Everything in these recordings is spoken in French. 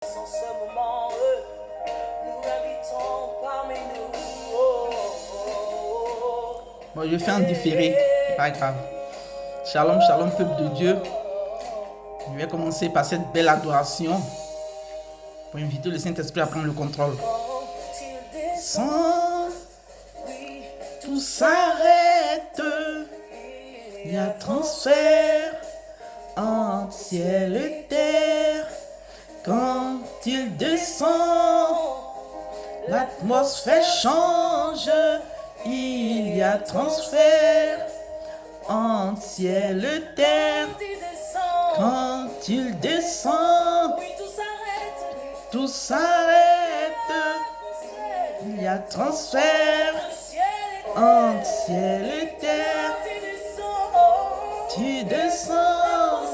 En ce moment, nous l'invitons parmi nous. Oh, oh, oh. Bon, je fais en différé, c'est pas grave. Shalom, shalom, peuple de Dieu. Je vais commencer par cette belle adoration pour inviter le Saint-Esprit à prendre le contrôle. Sans tout s'arrête, il y a transfert entre ciel et terre. Quand il descend, l'atmosphère change, il y a transfert entre ciel et terre. Quand il descend, tout s'arrête, il y a transfert entre ciel et terre. Tu descends,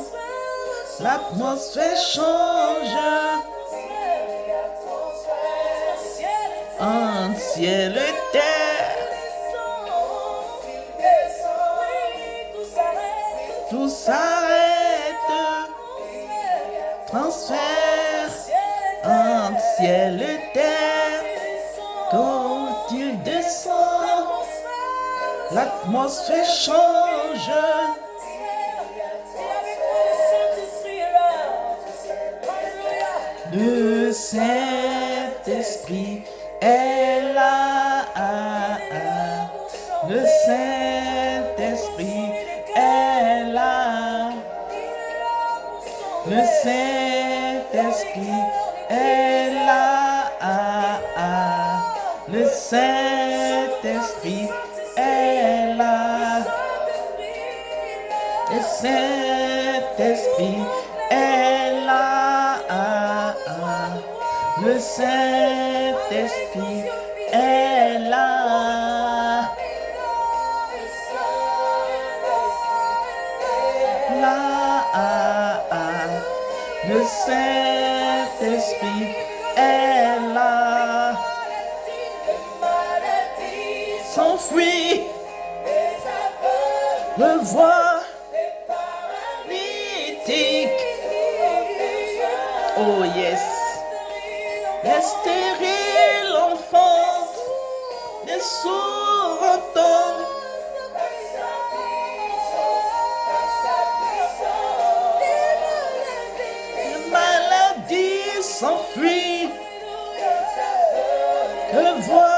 l'atmosphère change entre ciel et terre. Tout s'arrête, transfert entre ciel et terre. Quand il descend, l'atmosphère change. Le Saint-Esprit est là. Le Saint-Esprit est là. Le Saint-Esprit est là. Le Saint-Esprit est là. Le Saint-Esprit est là. Le Saint-Esprit est là. Le Saint-Esprit est là. S'enfuit, revoit, mythique. Oh yes. Les stériles enfants, les sourds entendent. Les maladies s'enfuient, que voient.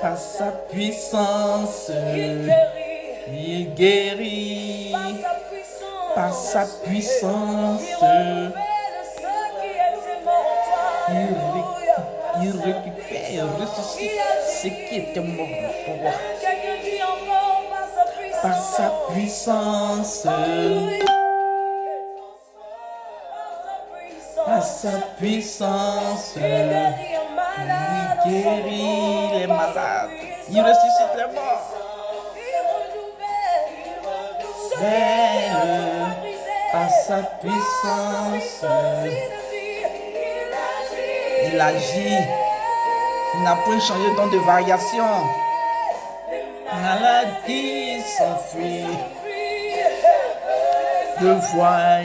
Par sa puissance, il guérit. Par sa puissance, il récupère, il ressuscite ce qui était mort pour moi. Par sa puissance, par sa puissance, il guérit les malades, il ressuscite les morts. Belle, par sa puissance, il agit. Il n'a point changé de don de variation. Maladie s'enfuit. De voix,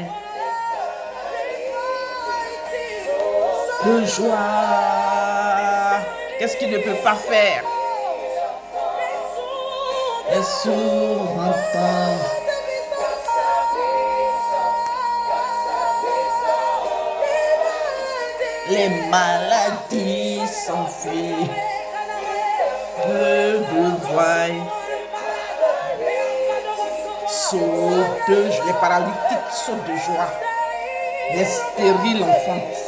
de joie. qu'est-ce qu'il ne peut pas faire? Les sourds entendent. Les maladies s'enfuient. Peu de voix. Saute de joie. Les paralytiques sautent de joie. Les stériles enfantent.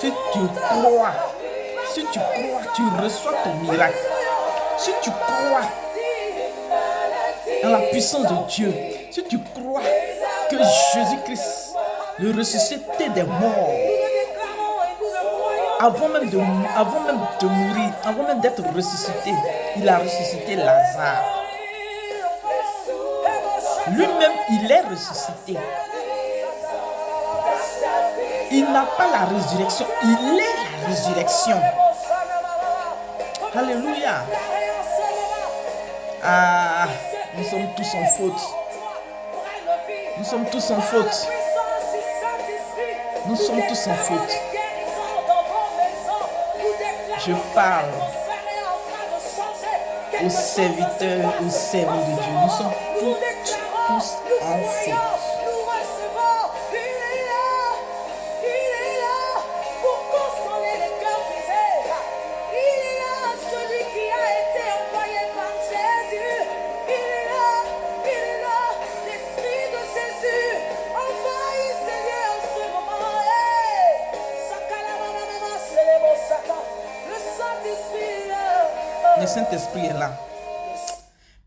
Si tu crois, tu reçois ton miracle. Si tu crois en la puissance de Dieu, si tu crois que Jésus-Christ, le ressuscité des morts, avant même de mourir, avant même d'être ressuscité, il a ressuscité Lazare. Lui-même, il est ressuscité. Il n'a pas la résurrection, il est la résurrection. Alléluia. Ah, nous sommes tous en faute. Nous sommes tous en faute. Nous sommes tous en faute. Je parle aux serviteurs, aux servants de Dieu. Nous sommes tous en faute. Le Saint-Esprit est là.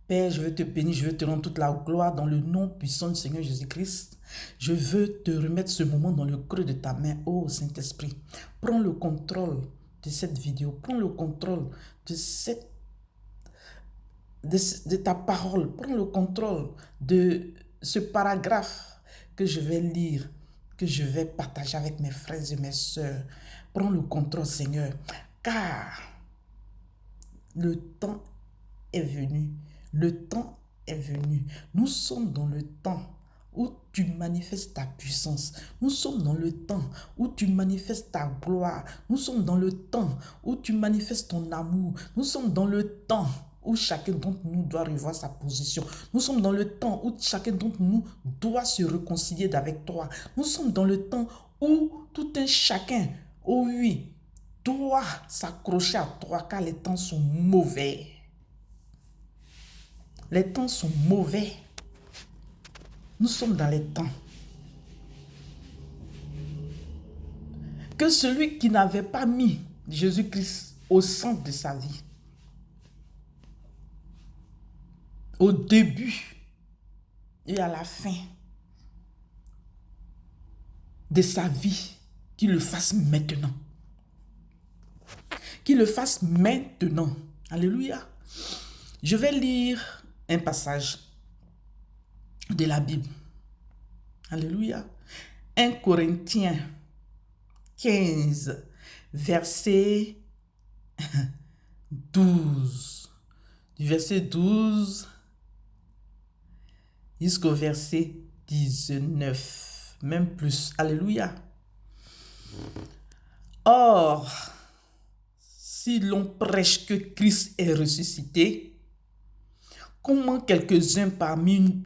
Père, je veux te bénir, je veux te rendre toute la gloire dans le nom puissant du Seigneur Jésus-Christ. Je veux te remettre ce moment dans le creux de ta main, ô Saint-Esprit. Prends le contrôle de cette vidéo, prends le contrôle de ta parole, prends le contrôle de ce paragraphe que je vais lire, que je vais partager avec mes frères et mes sœurs. Prends le contrôle, Seigneur, car le temps est venu. Le temps est venu. Nous sommes dans le temps où tu manifestes ta puissance. Nous sommes dans le temps où tu manifestes ta gloire. Nous sommes dans le temps où tu manifestes ton amour. Nous sommes dans le temps où chacun d'entre nous doit revoir sa position. Nous sommes dans le temps où chacun d'entre nous doit se réconcilier avec toi. Nous sommes dans le temps où tout un chacun, oh oui, doit s'accrocher à toi car les temps sont mauvais. Les temps sont mauvais. Nous sommes dans les temps. Que celui qui n'avait pas mis Jésus-Christ au centre de sa vie, au début et à la fin de sa vie, qu'il le fasse maintenant. Qu'il le fasse maintenant. Alléluia. Je vais lire un passage de la Bible. Alléluia. 1 Corinthiens 15, verset 12. Du verset 12 jusqu'au verset 19. Même plus. Alléluia. Or, si l'on prêche que Christ est ressuscité, comment quelques-uns parmi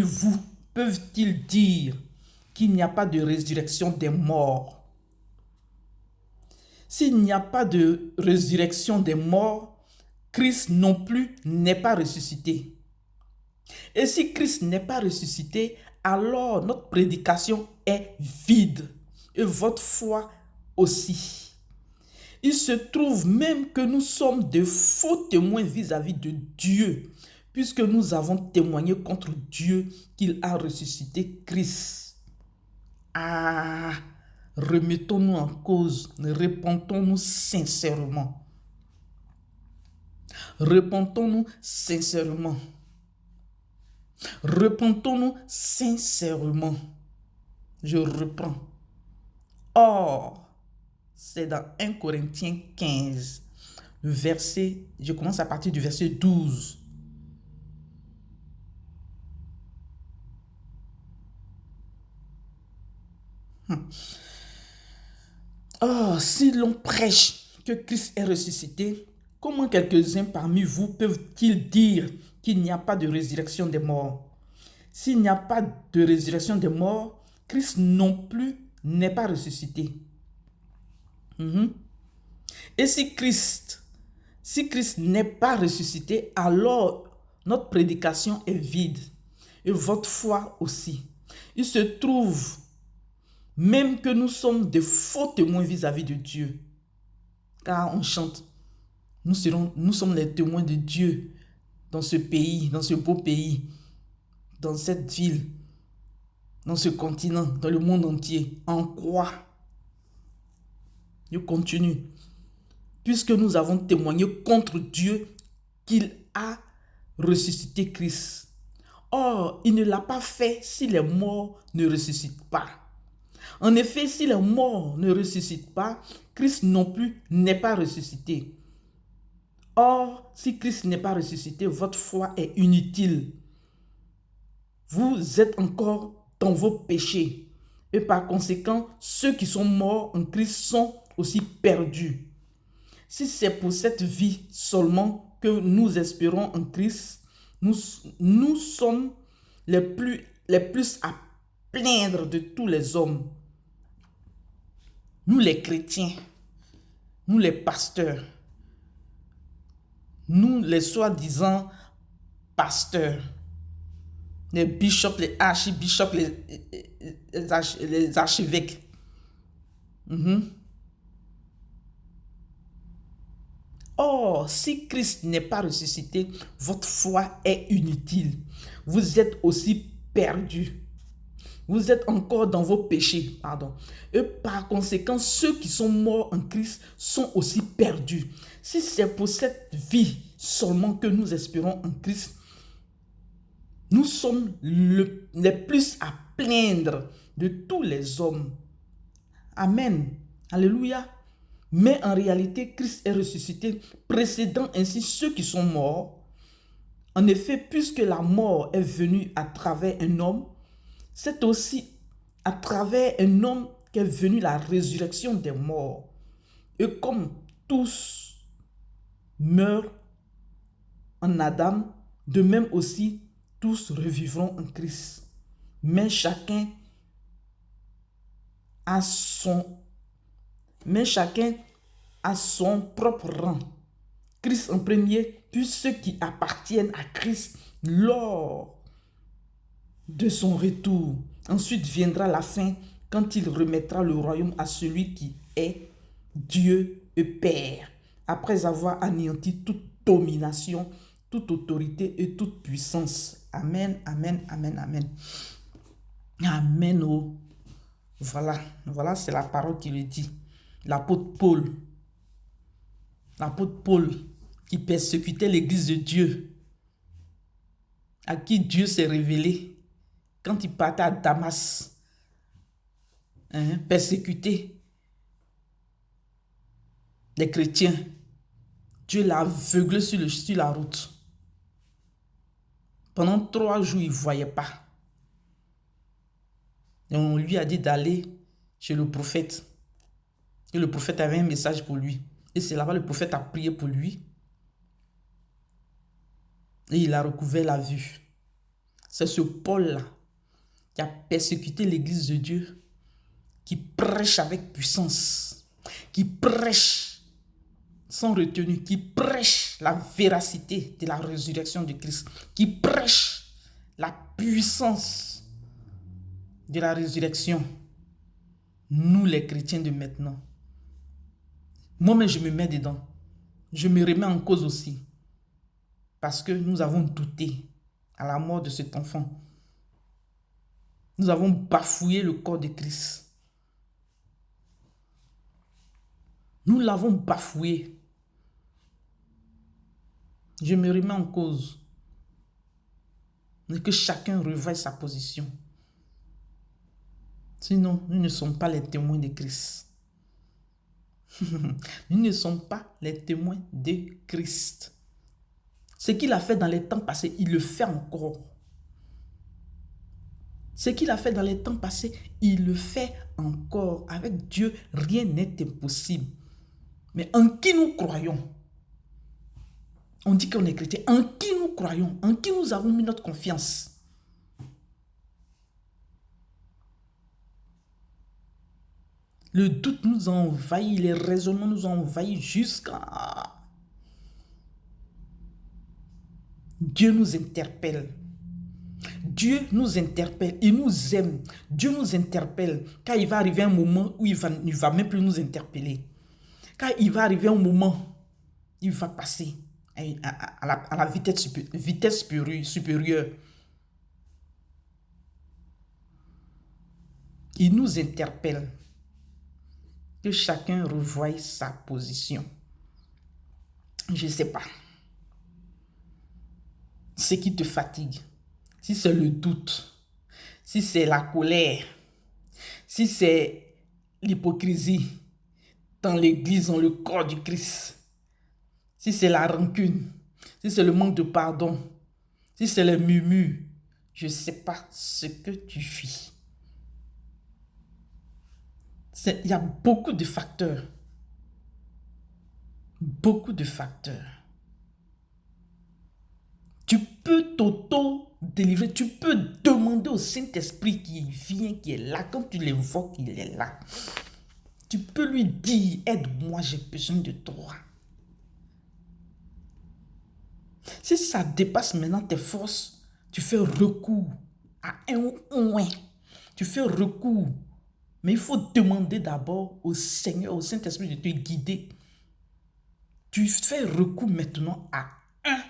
vous peuvent-ils dire qu'il n'y a pas de résurrection des morts? S'il n'y a pas de résurrection des morts, Christ non plus n'est pas ressuscité. Et si Christ n'est pas ressuscité, alors notre prédication est vide et votre foi aussi. Il se trouve même que nous sommes de faux témoins vis-à-vis de Dieu, puisque nous avons témoigné contre Dieu qu'il a ressuscité Christ. Ah, remettons-nous en cause, repentons-nous sincèrement. Repentons-nous sincèrement. Repentons-nous sincèrement. Je reprends. Or, c'est dans 1 Corinthiens 15, le verset, je commence à partir du verset 12. Oh, si l'on prêche que Christ est ressuscité, comment quelques-uns parmi vous peuvent-ils dire qu'il n'y a pas de résurrection des morts? S'il n'y a pas de résurrection des morts, Christ non plus n'est pas ressuscité. Et si Christ n'est pas ressuscité, alors notre prédication est vide. Et votre foi aussi. Il se trouve même que nous sommes de faux témoins vis-à-vis de Dieu. Car on chante, nous sommes les témoins de Dieu dans ce pays, dans ce beau pays, dans cette ville, dans ce continent, dans le monde entier. En quoi? Je continue. Puisque nous avons témoigné contre Dieu qu'il a ressuscité Christ. Or, il ne l'a pas fait si les morts ne ressuscitent pas. En effet, si les morts ne ressuscitent pas, Christ non plus n'est pas ressuscité. Or, si Christ n'est pas ressuscité, votre foi est inutile. Vous êtes encore dans vos péchés. Et par conséquent, ceux qui sont morts en Christ sont aussi perdus. Si c'est pour cette vie seulement que nous espérons en Christ, nous sommes les plus à plaindre de tous les hommes. Nous les chrétiens, nous les pasteurs, nous les soi-disant pasteurs, les bishops, les archibishops, les archevêques. Or, si Christ n'est pas ressuscité, votre foi est inutile. Vous êtes aussi perdus. Vous êtes encore dans vos péchés, pardon. Et par conséquent, ceux qui sont morts en Christ sont aussi perdus. Si c'est pour cette vie seulement que nous espérons en Christ, nous sommes les plus à plaindre de tous les hommes. Amen. Alléluia. Mais en réalité, Christ est ressuscité, précédant ainsi ceux qui sont morts. En effet, puisque la mort est venue à travers un homme, c'est aussi à travers un homme qu'est venue la résurrection des morts. Et comme tous meurent en Adam, de même aussi tous revivront en Christ. Mais chacun a son propre rang. Christ en premier, puis ceux qui appartiennent à Christ lors de son retour. Ensuite viendra la fin, quand il remettra le royaume à celui qui est Dieu et Père, après avoir anéanti toute domination, toute autorité et toute puissance. Amen, amen, amen, amen. Amen. Oh. Voilà, c'est la parole qui le dit. L'apôtre Paul qui persécutait l'église de Dieu, à qui Dieu s'est révélé quand il partait à Damas, persécuter les chrétiens. Dieu l'a aveuglé sur la route. Pendant 3 jours, il ne voyait pas. Et on lui a dit d'aller chez le prophète. Et le prophète avait un message pour lui. Et c'est là-bas le prophète a prié pour lui. Et il a recouvert la vue. C'est ce Paul-là qui a persécuté l'église de Dieu, qui prêche avec puissance, qui prêche sans retenue, qui prêche la véracité de la résurrection de Christ, qui prêche la puissance de la résurrection. Nous les chrétiens de maintenant. Moi-même, je me mets dedans. Je me remets en cause aussi. Parce que nous avons douté à la mort de cet enfant. Nous avons bafouillé le corps de Christ. Nous l'avons bafoué. Je me remets en cause. Mais que chacun revoie sa position. Sinon, nous ne sommes pas les témoins de Christ. Nous ne sommes pas les témoins de Christ. Ce qu'il a fait dans les temps passés, il le fait encore. Ce qu'il a fait dans les temps passés, il le fait encore avec avec Dieu, rien n'est impossible. Mais en qui nous croyons? On dit qu'on est chrétien. En qui nous croyons? En qui nous avons mis notre confiance? Le doute nous a envahis, les raisonnements nous ont envahis jusqu'à... Dieu nous interpelle. Dieu nous interpelle. Il nous aime. Dieu nous interpelle. Car il va arriver un moment où il va même plus nous interpeller. Car il va arriver un moment, il va passer à la vitesse supérieure. Il nous interpelle. Que chacun revoie sa position. Je ne sais pas. Ce qui te fatigue, si c'est le doute, si c'est la colère, si c'est l'hypocrisie dans l'église, dans le corps du Christ, si c'est la rancune, si c'est le manque de pardon, si c'est le murmure, je ne sais pas ce que tu vis. Il y a beaucoup de facteurs. Beaucoup de facteurs. Tu peux t'auto-délivrer. Tu peux demander au Saint-Esprit qui vient, qui est là. Quand tu l'évoques, il est là. Tu peux lui dire, aide-moi, j'ai besoin de toi. Si ça dépasse maintenant tes forces, tu fais recours à un ou un. Tu fais recours. Mais il faut demander d'abord au Seigneur, au Saint-Esprit de te guider. Tu fais recours maintenant à un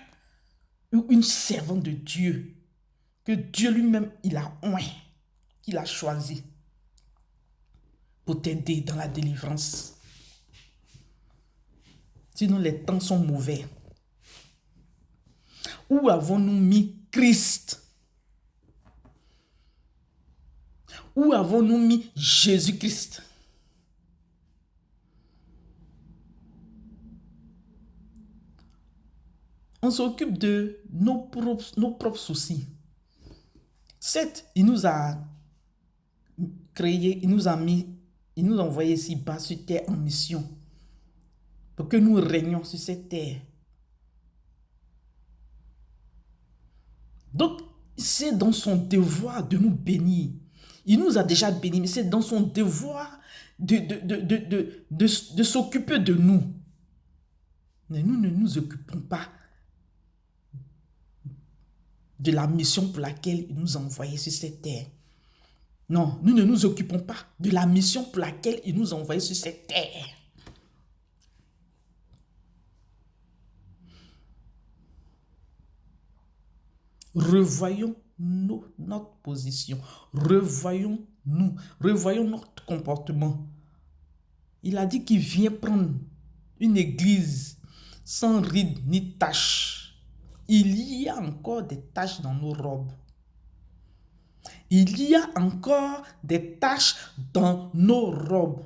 ou une servante de Dieu que Dieu lui-même, il a oint, qu'il a choisi pour t'aider dans la délivrance. Sinon, les temps sont mauvais. Où avons-nous mis Christ? Où avons-nous mis Jésus-Christ? On s'occupe de nos propres soucis. Certes, il nous a créés, il nous a envoyés ici-bas sur terre en mission pour que nous régnions sur cette terre. Donc, c'est dans son devoir de nous bénir. Il nous a déjà bénis, mais c'est dans son devoir de s'occuper de nous. Mais nous ne nous occupons pas de la mission pour laquelle il nous a envoyés sur cette terre. Non, nous ne nous occupons pas de la mission pour laquelle il nous a envoyés sur cette terre. Revoyons notre position. Revoyons-nous. Revoyons notre comportement. Il a dit qu'il vient prendre une église sans rides ni taches. Il y a encore des taches dans nos robes. Il y a encore des taches dans nos robes.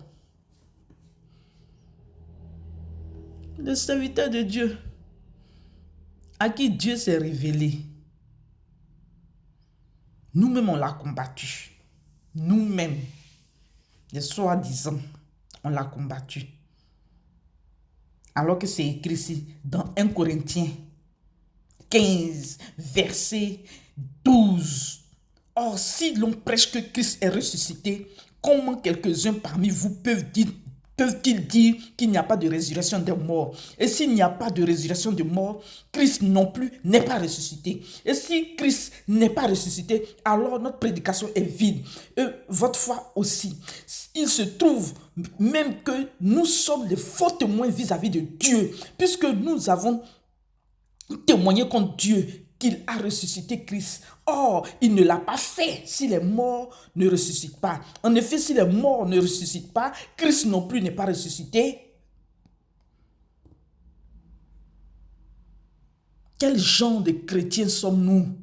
Le serviteur de Dieu, à qui Dieu s'est révélé, nous-mêmes on l'a combattu. Nous-mêmes, les soi-disant, on l'a combattu. Alors que c'est écrit ici dans 1 Corinthiens 15, verset 12. Or, si l'on prêche que Christ est ressuscité, comment quelques-uns parmi vous peuvent-ils dire qu'il n'y a pas de résurrection des morts? Et s'il n'y a pas de résurrection des morts, Christ non plus n'est pas ressuscité. Et si Christ n'est pas ressuscité, alors notre prédication est vide. Et votre foi aussi. Il se trouve même que nous sommes les faux témoins vis-à-vis de Dieu, puisque nous avons témoigné contre Dieu qu'il a ressuscité Christ. Or, il ne l'a pas fait si les morts ne ressuscitent pas. En effet, si les morts ne ressuscitent pas, Christ non plus n'est pas ressuscité. Quel genre de chrétiens sommes-nous?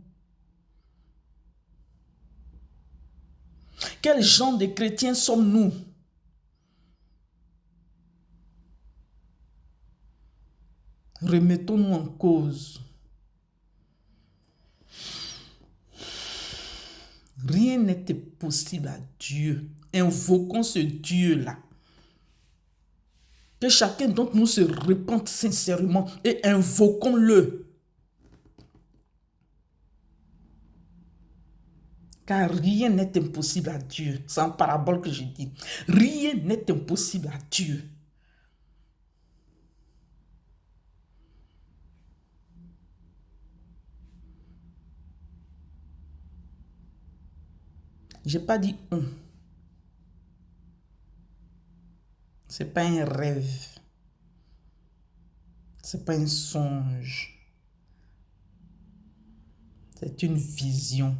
Quel genre de chrétiens sommes-nous? Remettons-nous en cause. Rien n'était possible à Dieu. Invoquons ce Dieu-là. Que chacun d'entre nous se repente sincèrement et invoquons-le. Car rien n'est impossible à Dieu. C'est en parabole que je dis. Rien n'est impossible à Dieu. Je n'ai pas dit on. Ce n'est pas un rêve. Ce n'est pas un songe. C'est une vision.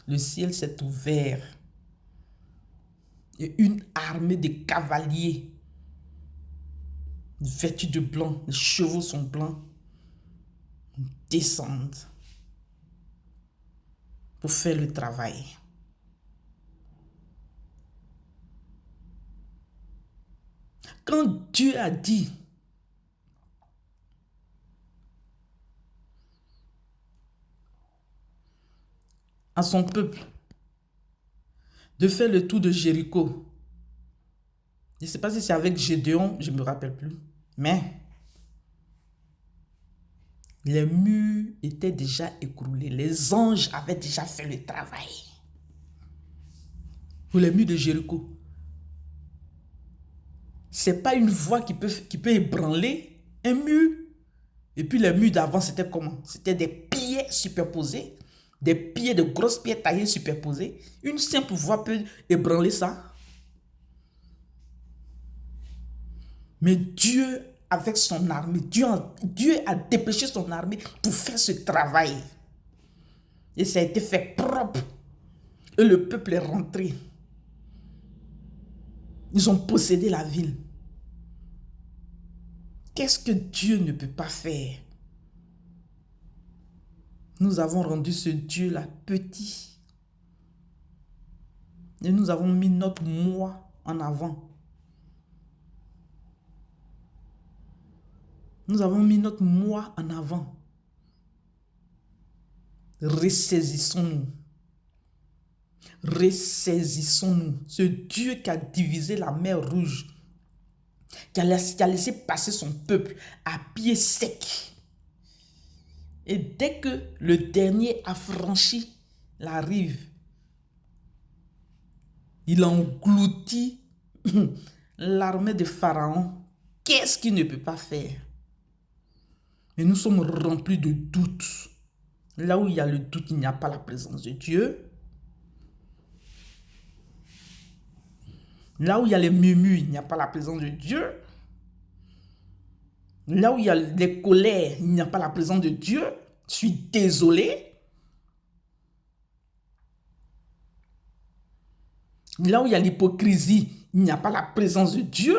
Le ciel s'est ouvert. Et une armée de cavaliers vêtus de blanc, les chevaux sont blancs, descendent pour faire le travail. Quand Dieu a dit à son peuple de faire le tour de Jéricho, je ne sais pas si c'est avec Gédéon, je ne me rappelle plus, mais les murs étaient déjà écroulés. Les anges avaient déjà fait le travail pour les murs de Jéricho. Ce n'est pas une voix qui peut ébranler un mur. Et puis les murs d'avant, c'était comment? C'était des pierres superposées, des pierres, de grosses pierres taillées superposées. Une simple voix peut ébranler ça. Mais Dieu, avec son armée, Dieu a dépêché son armée pour faire ce travail. Et ça a été fait propre. Et le peuple est rentré. Ils ont possédé la ville. Qu'est-ce que Dieu ne peut pas faire? Nous avons rendu ce Dieu-là petit. Et nous avons mis notre moi en avant. Nous avons mis notre moi en avant. Ressaisissons-nous. Ressaisissons-nous. Ce Dieu qui a divisé la mer Rouge, qui a laissé passer son peuple à pied sec. Et dès que le dernier a franchi la rive, il a englouti l'armée de Pharaon. Qu'est-ce qu'il ne peut pas faire? Mais nous sommes remplis de doutes. Là où il y a le doute, il n'y a pas la présence de Dieu. Là où il y a les murmures, il n'y a pas la présence de Dieu. Là où il y a les colères, il n'y a pas la présence de Dieu. Je suis désolé. Là où il y a l'hypocrisie, il n'y a pas la présence de Dieu.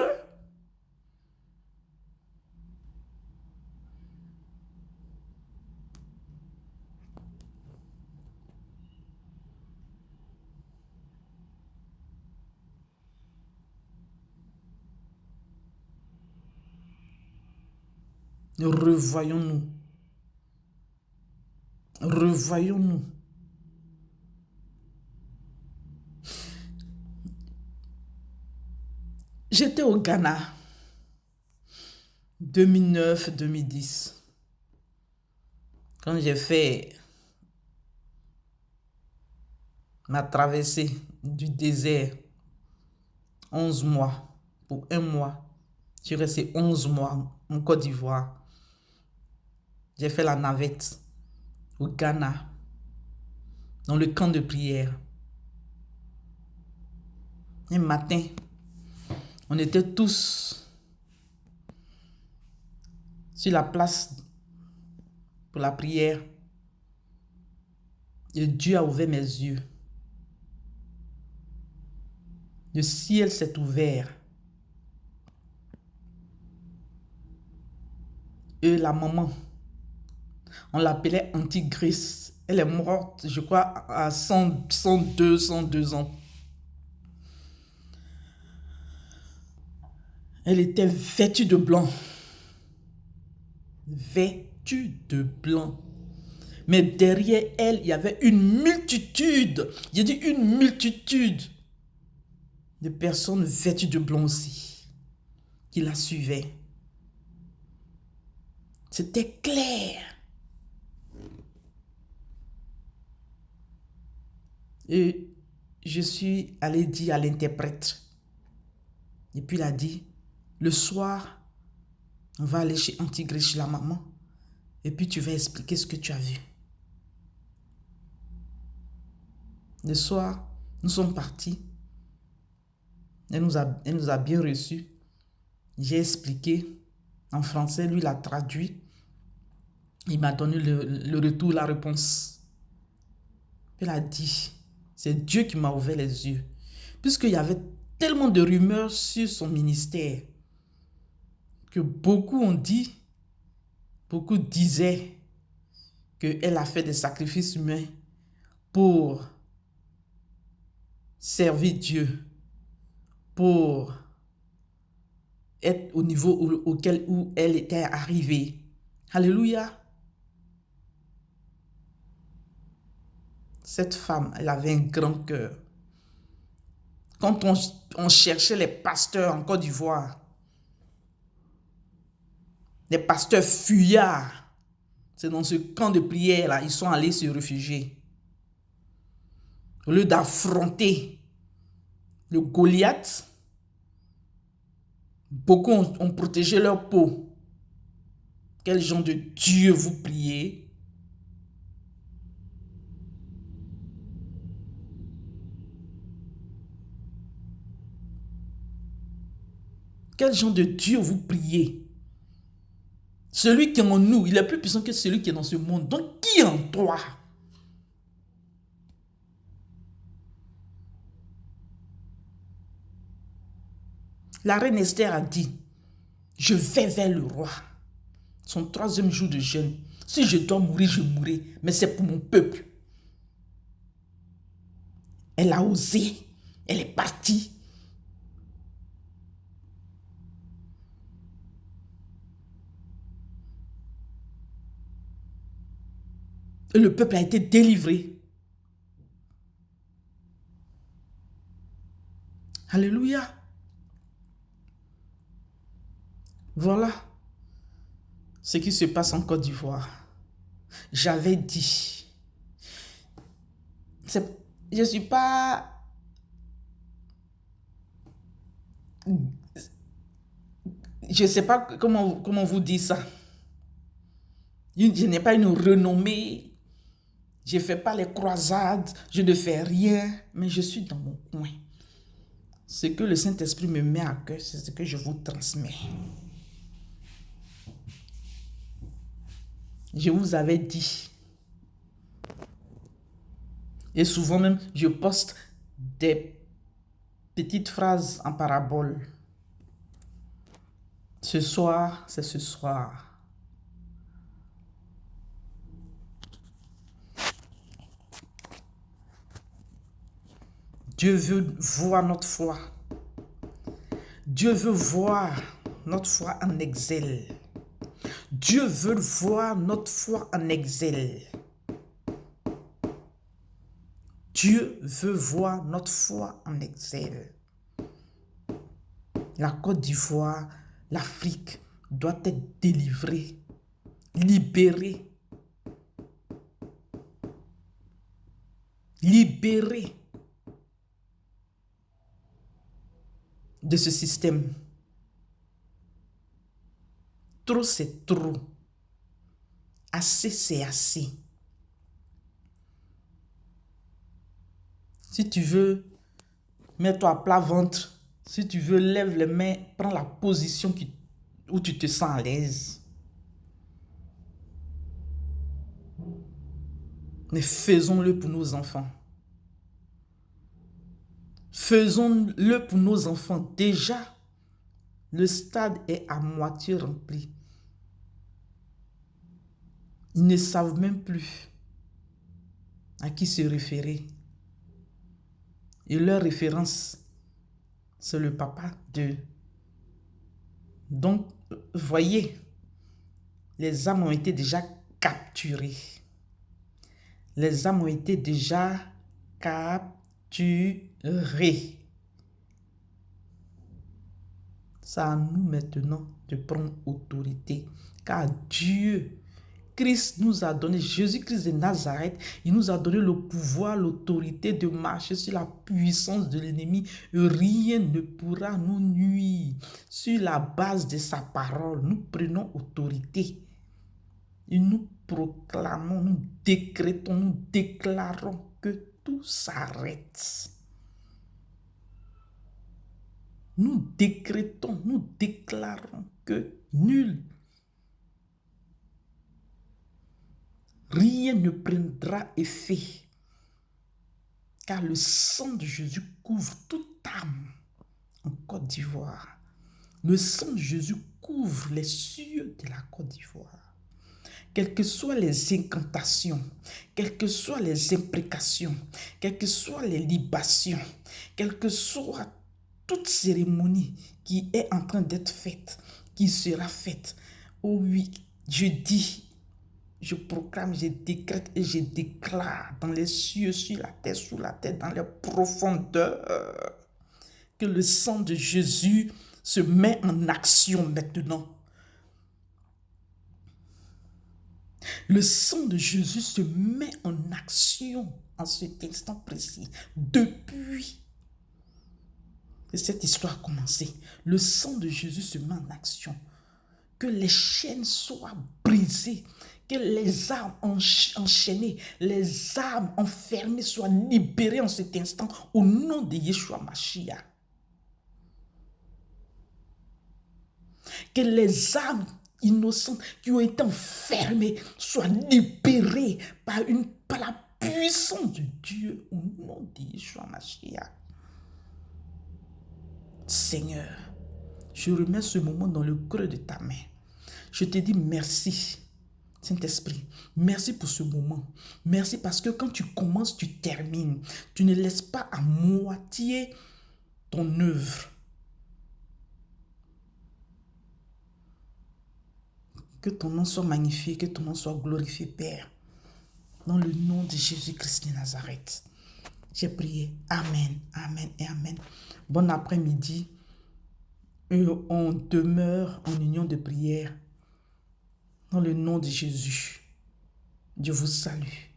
Revoyons-nous. Revoyons-nous. J'étais au Ghana, 2009-2010, quand j'ai fait ma traversée du désert, 11 mois, pour un mois. Je suis resté 11 mois en Côte d'Ivoire. J'ai fait la navette au Ghana, dans le camp de prière. Un matin, on était tous sur la place pour la prière. Et Dieu a ouvert mes yeux. Le ciel s'est ouvert. Et la maman, on l'appelait Antigris. Elle est morte, je crois, à 102 ans. Elle était vêtue de blanc. Vêtue de blanc. Mais derrière elle, il y avait une multitude. J'ai dit une multitude de personnes vêtues de blanc aussi qui la suivaient. C'était clair. Et je suis allée dire à l'interprète. Et puis il a dit, le soir, on va aller chez Antigré, chez la maman. Et puis tu vas expliquer ce que tu as vu. Le soir, nous sommes partis. Elle nous a bien reçus. J'ai expliqué en français, lui l'a traduit. Il m'a donné le retour, la réponse. Il a dit, c'est Dieu qui m'a ouvert les yeux. Puisqu'il y avait tellement de rumeurs sur son ministère que beaucoup disaient qu'elle a fait des sacrifices humains pour servir Dieu, pour être au niveau où elle était arrivée. Alléluia. Cette femme, elle avait un grand cœur. Quand on cherchait les pasteurs en Côte d'Ivoire, les pasteurs fuyards, c'est dans ce camp de prière là, ils sont allés se réfugier. Au lieu d'affronter le Goliath, beaucoup ont protégé leur peau. Quel genre de Dieu vous priez? Quel genre de Dieu vous priez? Celui qui est en nous, il est plus puissant que celui qui est dans ce monde. Donc, qui est en toi? La reine Esther a dit, je vais vers le roi. Son 3e jour de jeûne. Si je dois mourir, je mourrai. Mais c'est pour mon peuple. Elle a osé. Elle est partie. Et le peuple a été délivré. Alléluia. Voilà ce qui se passe en Côte d'Ivoire. J'avais dit, je ne suis pas... Je ne sais pas comment vous dire ça. Je n'ai pas une renommée. Je ne fais pas les croisades. Je ne fais rien. Mais je suis dans mon coin. Ce que le Saint-Esprit me met à cœur, c'est ce que je vous transmets. Je vous avais dit. Et souvent même, je poste des petites phrases en parabole. Ce soir, c'est ce soir. Dieu veut voir notre foi. Dieu veut voir notre foi en exil. Dieu veut voir notre foi en exil. Dieu veut voir notre foi en exil. La Côte d'Ivoire, l'Afrique doit être délivrée, libérée. Libérée de ce système. Trop, c'est trop. Assez, c'est assez. Si tu veux, mets-toi à plat ventre. Si tu veux, lève les mains, prends la position où tu te sens à l'aise. Mais faisons-le pour nos enfants. Faisons-le pour nos enfants. Déjà, le stade est à moitié rempli. Ils ne savent même plus à qui se référer. Et leur référence, c'est le papa d'eux. Donc, voyez, les âmes ont été déjà capturées. Les âmes ont été déjà capturées. C'est à nous maintenant de prendre autorité. Car Dieu, Christ nous a donné, Jésus-Christ de Nazareth, il nous a donné le pouvoir, l'autorité de marcher sur la puissance de l'ennemi. Rien ne pourra nous nuire. Sur la base de sa parole, nous prenons autorité. Et nous proclamons, nous décrétons, nous déclarons que tout s'arrête. Nous décrétons, nous déclarons que rien ne prendra effet, car le sang de Jésus couvre toute âme en Côte d'Ivoire. Le sang de Jésus couvre les cieux de la Côte d'Ivoire. Quelles que soient les incantations, quelles que soient les imprécations, quelles que soient les libations, quelle que soit toute cérémonie qui est en train d'être faite, qui sera faite. Oh oui, je dis, je proclame, je décrète et je déclare dans les cieux, sur la terre, sous la terre, dans les profondeurs, que le sang de Jésus se met en action maintenant. Le sang de Jésus se met en action en cet instant précis. Depuis que cette histoire a commencé, le sang de Jésus se met en action. Que les chaînes soient brisées, que les armes enchaînées, les armes enfermées soient libérées en cet instant au nom de Yeshua Mashiach. Que les âmes innocentes qui ont été enfermées soient libérées par la puissance de Dieu au nom de Yeshua Mashiach. Seigneur, je remets ce moment dans le creux de ta main. Je te dis merci, Saint-Esprit. Merci pour ce moment. Merci parce que quand tu commences, tu termines. Tu ne laisses pas à moitié ton œuvre. Que ton nom soit magnifié, que ton nom soit glorifié, Père. Dans le nom de Jésus-Christ de Nazareth. J'ai prié. Amen, amen et amen. Bon après-midi. On demeure en union de prière. Dans le nom de Jésus. Je vous salue.